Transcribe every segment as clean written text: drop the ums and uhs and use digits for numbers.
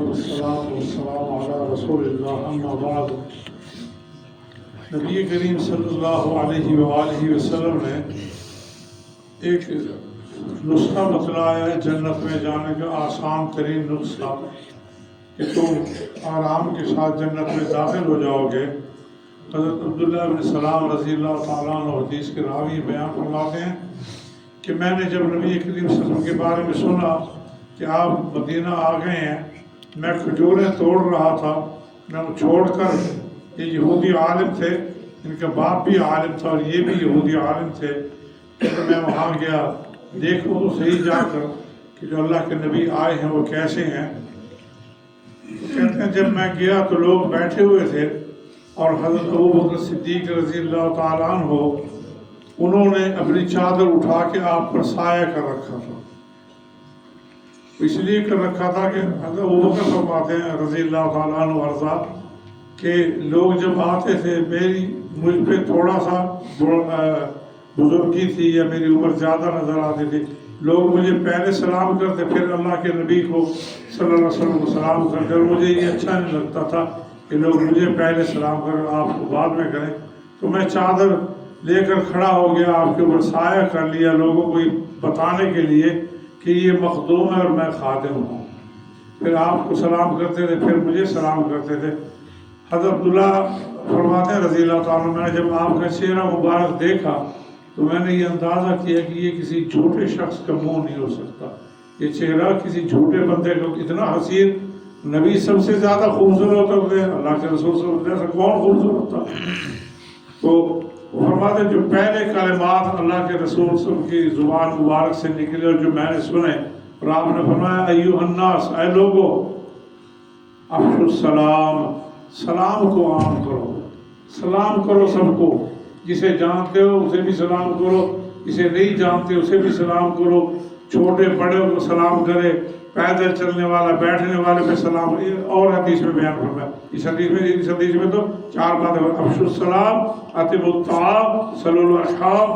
والسلام علی رسول اللہ اما بعد۔ نبی کریم صلی اللہ علیہ وآلہ وسلم نے ایک نسخہ بتلایا ہے جنت میں جانے کا آسان ترین نسخہ کہ تم آرام کے ساتھ جنت میں داخل ہو جاؤ گے۔ حضرت عبداللہ بن سلام رضی اللہ تعالیٰ عنہ حدیث کے راوی بیان فرماتے ہیں کہ میں نے جب نبی کریم صلی اللہ علیہ وسلم کے بارے میں سنا کہ آپ مدینہ آ گئے ہیں، میں کھجوریں توڑ رہا تھا، میں وہ چھوڑ کر، یہ یہودی عالم تھے، ان کا باپ بھی عالم تھا اور یہ بھی یہودی عالم تھے، تو میں وہاں گیا دیکھوں تو صحیح جا کر کہ جو اللہ کے نبی آئے ہیں وہ کیسے ہیں۔ کہتے ہیں جب میں گیا تو لوگ بیٹھے ہوئے تھے اور حضرت ابوبکر صدیق رضی اللہ تعالیٰ عنہ انہوں نے اپنی چادر اٹھا کے آپ پر سایہ کر رکھا تھا۔ اس لیے کر رکھا تھا کہ حضرت ابوبکر فرماتے ہیں رضی اللہ تعالیٰ عنہ ورضا کہ لوگ جب آتے تھے مجھ پہ تھوڑا سا بزرگی تھی یا میری عمر زیادہ نظر آتی تھی، لوگ مجھے پہلے سلام کرتے پھر اللہ کے نبی کو صلی اللہ علیہ وسلم کو سلام کرتے، اور مجھے یہ اچھا نہیں لگتا تھا کہ لوگ مجھے پہلے سلام کریں آپ کو بعد میں کریں، تو میں چادر لے کر کھڑا ہو گیا، آپ کے اوپر سایہ کر لیا لوگوں کو بتانے کے لیے کہ یہ مخدوم ہے اور میں خادم ہوں۔ پھر آپ کو سلام کرتے تھے پھر مجھے سلام کرتے تھے۔ حضرت عبداللہ فرماتے ہیں رضی اللہ تعالیٰ، میں نے جب آپ کا چہرہ مبارک دیکھا تو میں نے یہ اندازہ کیا کہ یہ کسی جھوٹے شخص کا منہ نہیں ہو سکتا، یہ چہرہ کسی جھوٹے بندے کا، اتنا حسین، نبی سب سے زیادہ خوبصورت ہوتے ہیں، اللہ کے رسول صلی اللہ علیہ وسلم سے کون خوبصورت تھا؟ تو فرماتے ہیں جو پہلے کلمات اللہ کے رسول صلی اللہ علیہ وسلم کی زبان مبارک سے نکلے اور جو میں نے سنے، اور آپ نے فرمایا ایھا الناس، اے لوگو، افشوا السلام، سلام کو عام کرو، سلام کرو سب کو، جسے جانتے ہو اسے بھی سلام کرو، جسے نہیں جانتے اسے بھی سلام کرو، چھوٹے بڑے کو سلام کرے، پیدل چلنے والا بیٹھنے والے پہ سلام، اور حدیث میں بیان فرمایا، اس حدیث میں تو 4 باتیں، افشوا السلام، اطعموا الطعام، صلوا الارحام،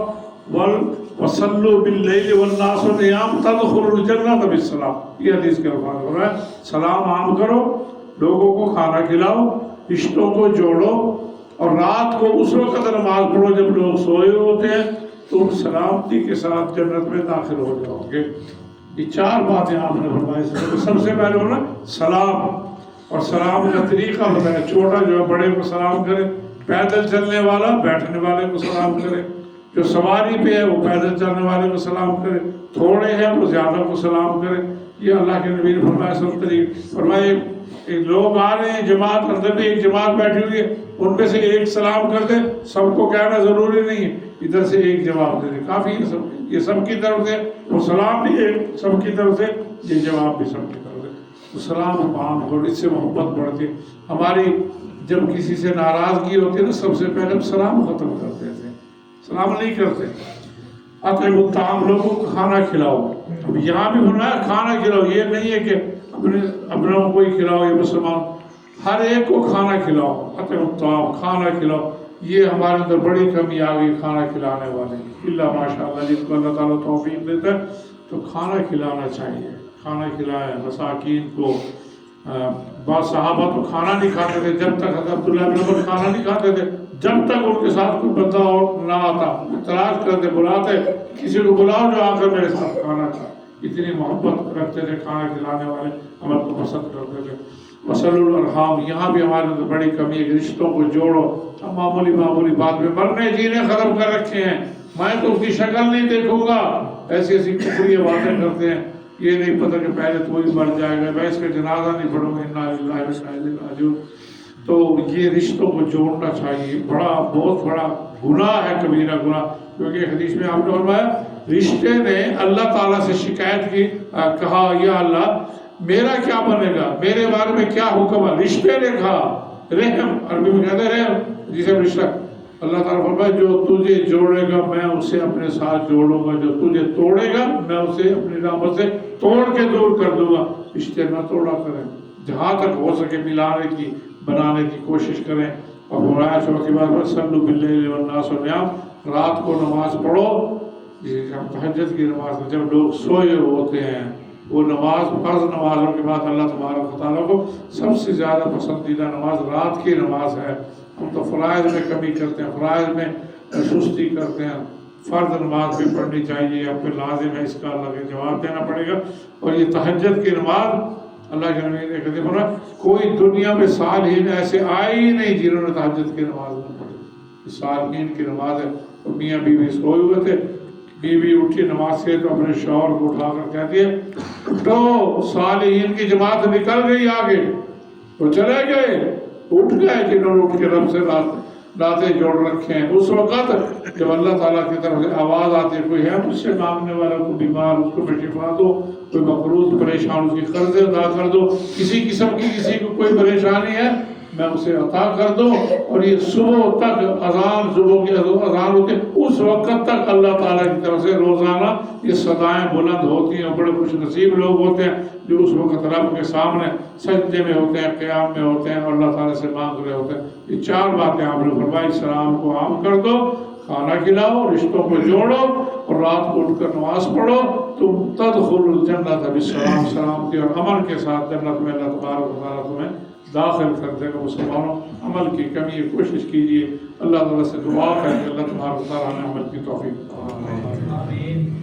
وصلوا باللیل والناس نیام تدخلوا الجنۃ بالسلام، یہ حدیث کے الفاظ ہو رہا ہے۔ سلام عام کرو، لوگوں کو کھانا کھلاؤ، رشتوں کو جوڑو، اور رات کو اس وقت نماز پڑھو جب لوگ سوئے ہوتے ہیں، تم سلامتی کے ساتھ جنت میں داخل ہو جاؤ گے۔ یہ 4 باتیں آپ نے فرمائی۔ سب سے پہلے ہونا سلام، اور سلام کا طریقہ بتایا، چھوٹا جو ہے بڑے کو سلام کرے، پیدل چلنے والا بیٹھنے والے کو سلام کرے، جو سواری پہ ہے وہ پیدل چلنے والے کو سلام کرے، تھوڑے ہیں وہ زیادہ کو سلام کرے۔ یہ اللہ کے نبی نے فرمایا سب طریقے فرمائے۔ لوگ آ رہے ہیں جماعت، اندر بھی ایک جماعت بیٹھی ہوئی ہے، ان میں سے ایک سلام کر دے، سب کو کہنا ضروری نہیں ہے، ادھر سے ایک جواب دے دے کافی ہے، یہ سب کی طرف سے، وہ سلام بھی ایک سب کی طرف سے، یہ جواب بھی سب کی طرف سے، تو سلام عام کرو، اس سے محبت بڑھتی ہے۔ ہماری جب کسی سے ناراضگی ہوتی ہے نا، سب سے پہلے ہم سلام ختم کر دیتے ہیں، سلام نہیں کرتے۔ اطعموا الطعام، لوگوں کو کھانا کھلاؤ، اب یہاں بھی فرمایا کھانا کھلاؤ، یہ نہیں ہے کہ اپنوں کو ہی کھلاؤ، یہ مسلمان، ہر ایک کو کھانا کھلاؤ، اطعموا الطعام، کھانا کھلاؤ۔ یہ ہمارے اندر بڑی کمی آ گئی کھانا کھلانے والے، اللہ ماشاء اللہ جس کو اللہ تعالیٰ توفیق دیتا ہے، تو کھانا کھلانا چاہیے، کھانا کھلائیں مساکین کو۔ بعض صحابہ تو کھانا نہیں کھاتے تھے جب تک، حضرت عبداللہ بن عمر کھانا نہیں کھاتے تھے جب تک ان کے ساتھ کوئی بندہ اور نہ آتا، تلاش کرتے، بلاتے، کسی کو بلاؤ جو آ کر میرے ساتھ کھانا کھا، اتنی محبت رکھتے تھے کھانا کھلانے والے، عمل کو پسند کرتے تھے۔ وصلوا الارحام، یہاں بھی ہمارے اندر بڑی کمی ہے، رشتوں کو جوڑو۔ ہم معمولی بات میں مرنے جینے ختم کر رکھے ہیں، میں تو اس کی شکل نہیں دیکھوں گا، ایسی کفری باتیں کرتے ہیں، یہ نہیں پتہ کہ پہلے تو ہی مر جائے گا، میں اس کا جنازہ نہیں پڑھوں گا، انا للہ و انا الیہ راجعون۔ تو یہ رشتوں کو جوڑنا چاہیے، بہت بڑا گناہ ہے، کبیرہ گناہ، کیونکہ حدیث میں آپ نے فرمایا رشتے نے اللہ تعالیٰ سے شکایت کی، کہا یا اللہ میرا کیا بنے گا، میرے بارے میں کیا حکم ہے، رشتے نے کہا، رحم، عربی میں کہتے ہیں رحم جسے رشتہ، اللہ تعالیٰ فرمایا جو تجھے جوڑے گا میں اسے اپنے ساتھ جوڑوں گا، جو تجھے توڑے گا میں اسے اپنی رحمت سے توڑ کے دور کر دوں گا۔ رشتے نہ توڑا کریں، جہاں تک ہو سکے ملانے کی، بنانے کی کوشش کریں۔ اور برایا شو کے بعد صلوا باللیل والناس نیام، رات کو نماز پڑھو، جسے ہم تہجد کی نماز، جب لوگ سوئے ہوتے ہیں، وہ نماز، فرض نمازوں کے بعد اللہ تبارک و تعالیٰ کو سب سے زیادہ پسندیدہ نماز رات کی نماز ہے۔ ہم تو فرائض میں کمی کرتے ہیں، فرائض میں سستی کرتے ہیں، فرض نماز بھی پڑھنی چاہیے، اب پہ لازم ہے، اس کا اللہ کے جواب دینا پڑے گا۔ اور یہ تہجد کی نماز اللہ کے نبی نے کہتے ہیں کوئی دنیا میں صالحین ایسے آئے ہی نہیں جنہوں نے تہجد کی نماز نہ پڑھی۔ صالحین کی نماز ہے۔ میاں بیوی سوئے ہوئے تھے، بیوی اٹھی نماز سے تو اپنے شوہر کو اٹھا کر کہتی ہے اٹھو، صالحین کی جماعت نکل گئی آگے، تو چلے گئے، اٹھ گئے جنہوں نے اٹھ کے رب سے ناطے جوڑ رکھے ہیں۔ اس وقت جب اللہ تعالیٰ کی طرف سے آواز آتی ہے کوئی ہے مجھ سے مانگنے والا، کوئی بیمار اس کو میں شفا دو، کوئی مقروض پریشان اس کی قرض ادا کر دو، کسی قسم کی کسی کو کوئی پریشانی ہے میں اسے عطا کر دوں، اور یہ صبح تک اذان، صبح کی اذان ہوتی ہے اس وقت تک اللہ تعالیٰ کی طرف سے روزانہ یہ صدائیں بلند ہوتی ہیں۔ بڑے خوش نصیب لوگ ہوتے ہیں جو اس وقت رب کے سامنے سجدے میں ہوتے ہیں، قیام میں ہوتے ہیں اور اللہ تعالیٰ سے مانگ رہے ہوتے ہیں۔ یہ چار باتیں آپ نے فرمائی، سلام کو عام کر دو، کھانا کھلاؤ، رشتوں کو جوڑو، اور رات کو اٹھ کر نماز پڑھو، تم تدخل الجنت بالسلام، سلامتی اور امن کے ساتھ جنت میں اللہ تبارک و تعالیٰ تمہیں داخل کر دے گا۔ مسلمانوں عمل کی کمی ہے، کوشش کیجیے، اللہ تعالیٰ سے دعا ہے کہ اللہ تبارک و تعالیٰ ہمیں عمل کی توفیق عطا فرمائے۔